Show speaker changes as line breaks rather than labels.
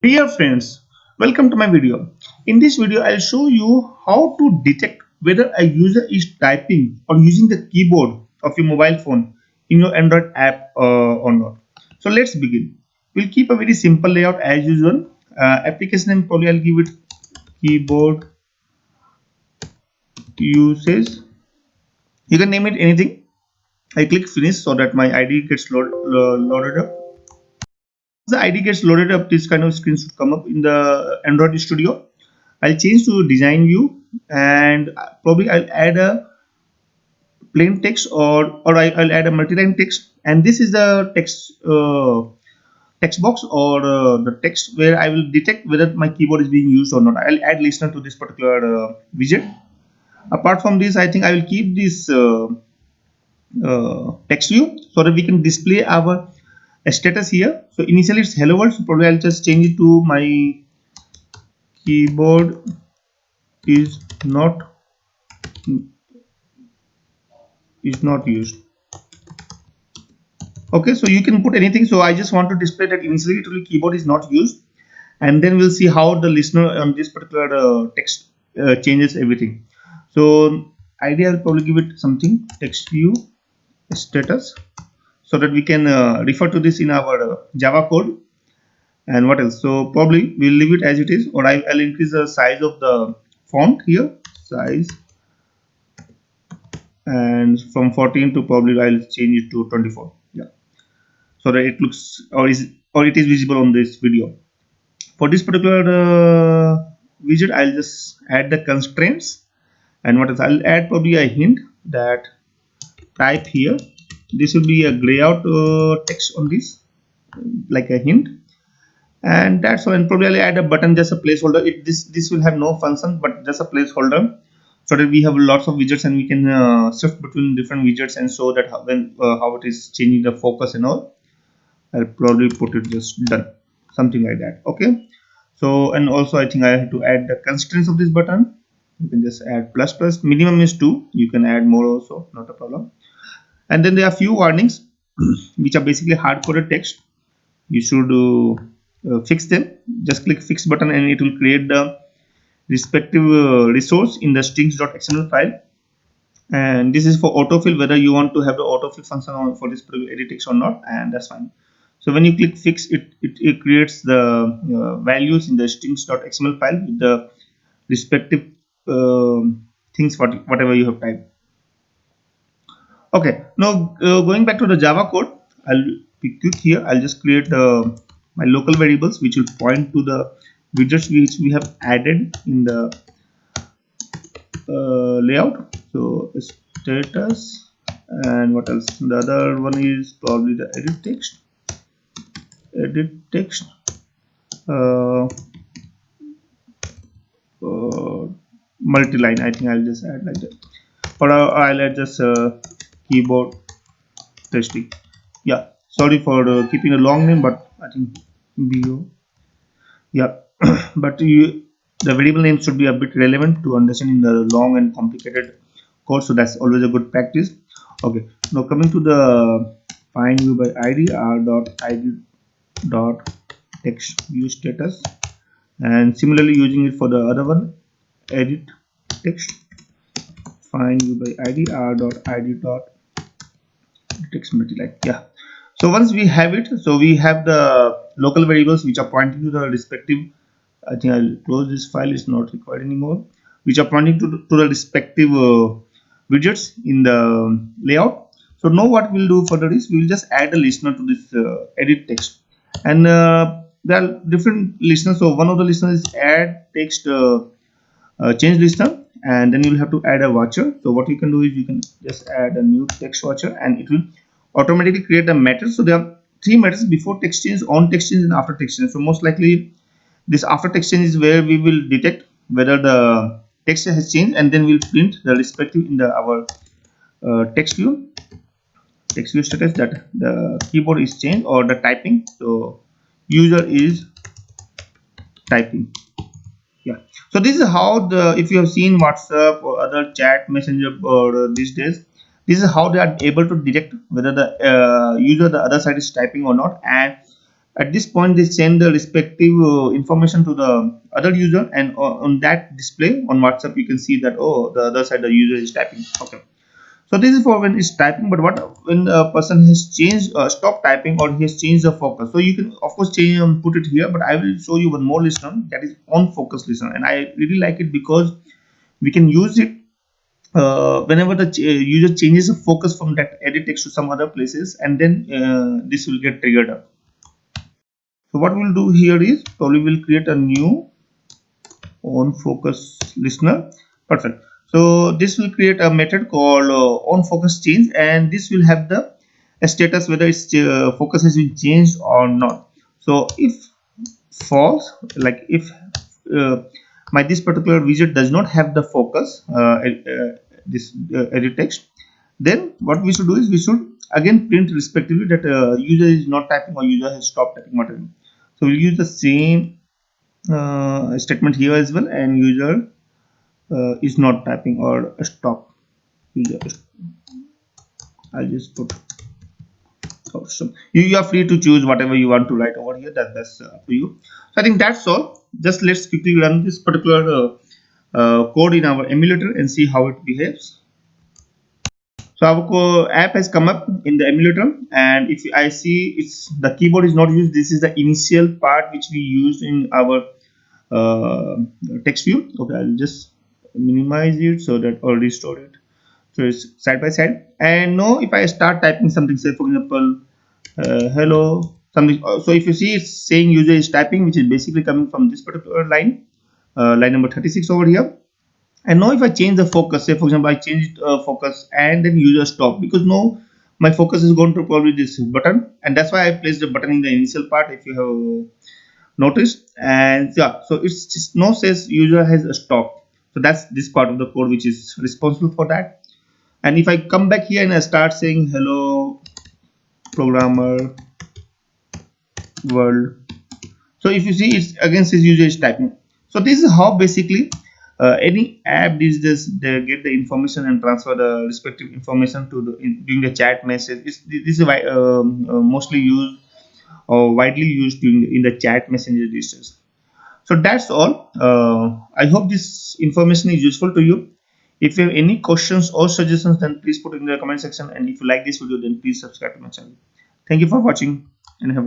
Dear friends, welcome to my video. In this video, I'll show you how to detect whether a user is typing or using the keyboard of your mobile phone in your Android app or not. So let's begin. We'll keep a very simple layout as usual. Application name probably I'll give it keyboard usage. You can name it anything. I click finish so that my ID gets loaded up. The ID gets loaded up, this kind of screen should come up in the Android Studio. I'll change to design view and probably I'll add a plain text or I'll add a multi-line text, and this is the text box or the text where I will detect whether my keyboard is being used or not. I'll add listener to this particular widget. Apart from this, I think I will keep this text view so that we can display our status here. So initially it's hello world, so probably I'll just change it to my keyboard is not used. Okay, so you can put anything. So I just want to display that initially it will keyboard is not used, and then we'll see how the listener on this particular text changes everything. So idea, I'll probably give it something text view status so that we can refer to this in our Java code. And what else? So probably we'll leave it as it is, or I'll increase the size of the font here, size, and from 14 to probably I'll change it to 24. Yeah, so that it looks or it is visible on this video. For this particular widget, I'll just add the constraints, and what else? I'll add probably a hint that type here. This will be a gray out text on this, like a hint, and that's all. And probably I'll add a button, just a placeholder. This will have no function but just a placeholder, so that we have lots of widgets and we can shift between different widgets and show that how it is changing the focus and all. I'll probably put it just done, something like that. Okay, so and also I think I have to add the constraints of this button. You can just add plus plus, minimum is 2, you can add more also, not a problem. And then there are few warnings which are basically hard-coded text. You should fix them. Just click fix button and it will create the respective resource in the strings.xml file. And this is for autofill, whether you want to have the autofill function on for this edit text or not, and that's fine. So when you click fix, it creates the values in the strings.xml file with the respective things whatever you have typed. Okay, now going back to the Java code, I'll be quick here. I'll just create my local variables which will point to the widgets which we have added in the layout. So status, and what else? The other one is probably the edit text uh, multi-line. I think I'll just add like that, or I'll add just keyboard testing. Yeah, sorry for keeping a long name, but I think bo, yeah. But the variable name should be a bit relevant to understanding the long and complicated code, so that's always a good practice. Okay, now coming to the find view by id, r.id dot text view status, and similarly using it for the other one, edit text find view by id, r.id dot text multi-line. Yeah, so once we have it, so we have the local variables which are pointing to the respective, I think I'll close this file, it's not required anymore, which are pointing to the respective widgets in the layout. So now what we'll do further is we'll just add a listener to this edit text, and there are different listeners. So one of the listeners is add text change listener, and then you'll have to add a watcher. So what you can do is you can just add a new text watcher and it will automatically create a method. So there are three methods: before text change, on text change, and after text change. So most likely this after text change is where we will detect whether the text has changed, and then we'll print the respective in the our text view status that the keyboard is changed or the typing. So user is typing. Yeah, so this is how the, if you have seen WhatsApp or other chat messenger or these days, this is how they are able to detect whether the user the other side is typing or not, and At this point, they send the respective information to the other user, and on that display on WhatsApp, you can see that, oh, the other side the user is typing. Okay. So this is for when it's typing, but what when a person has changed, stop typing, or he has changed the focus? So you can of course change and put it here, but I will show you one more listener, that is on focus listener, and I really like it because we can use it whenever the user changes the focus from that edit text to some other places, and then this will get triggered up. So what we'll do here is probably we'll create a new on focus listener. Perfect. So this will create a method called on focus change, and this will have the status whether its focus has been changed or not. So if false, like if uh, my this particular widget does not have the focus, this edit text, then what we should do is we should again print respectively that user is not typing or user has stopped typing whatever. So we'll use the same statement here as well, and user is not typing or stop user. I'll just put awesome. You are free to choose whatever you want to write over here. That's up to you. So I think that's all. Just let's quickly run this particular code in our emulator and see how it behaves. So our app has come up in the emulator, and if I see it's the keyboard is not used, this is the initial part which we used in our uh, text view. Okay, I'll just minimize it so that or restore it. So it's side by side. And now if I start typing something, say for example, hello, something. So if you see, it's saying user is typing, which is basically coming from this particular line, line number 36 over here. And now if I change the focus, say for example I changed focus and then user stop, because now my focus is going to probably this button, and that's why I placed the button in the initial part, if you have noticed. And yeah, so it's just now says user has stopped. So that's this part of the code which is responsible for that. And if I come back here and I start saying hello programmer world, so if you see, it's again says user is typing. So this is how basically any app these days they get the information and transfer the respective information to the during the chat message. This is mostly used or widely used in the chat messenger these days. So that's all. I hope this information is useful to you. If you have any questions or suggestions, then please put it in the comment section, and if you like this video, then please subscribe to my channel. Thank you for watching, and have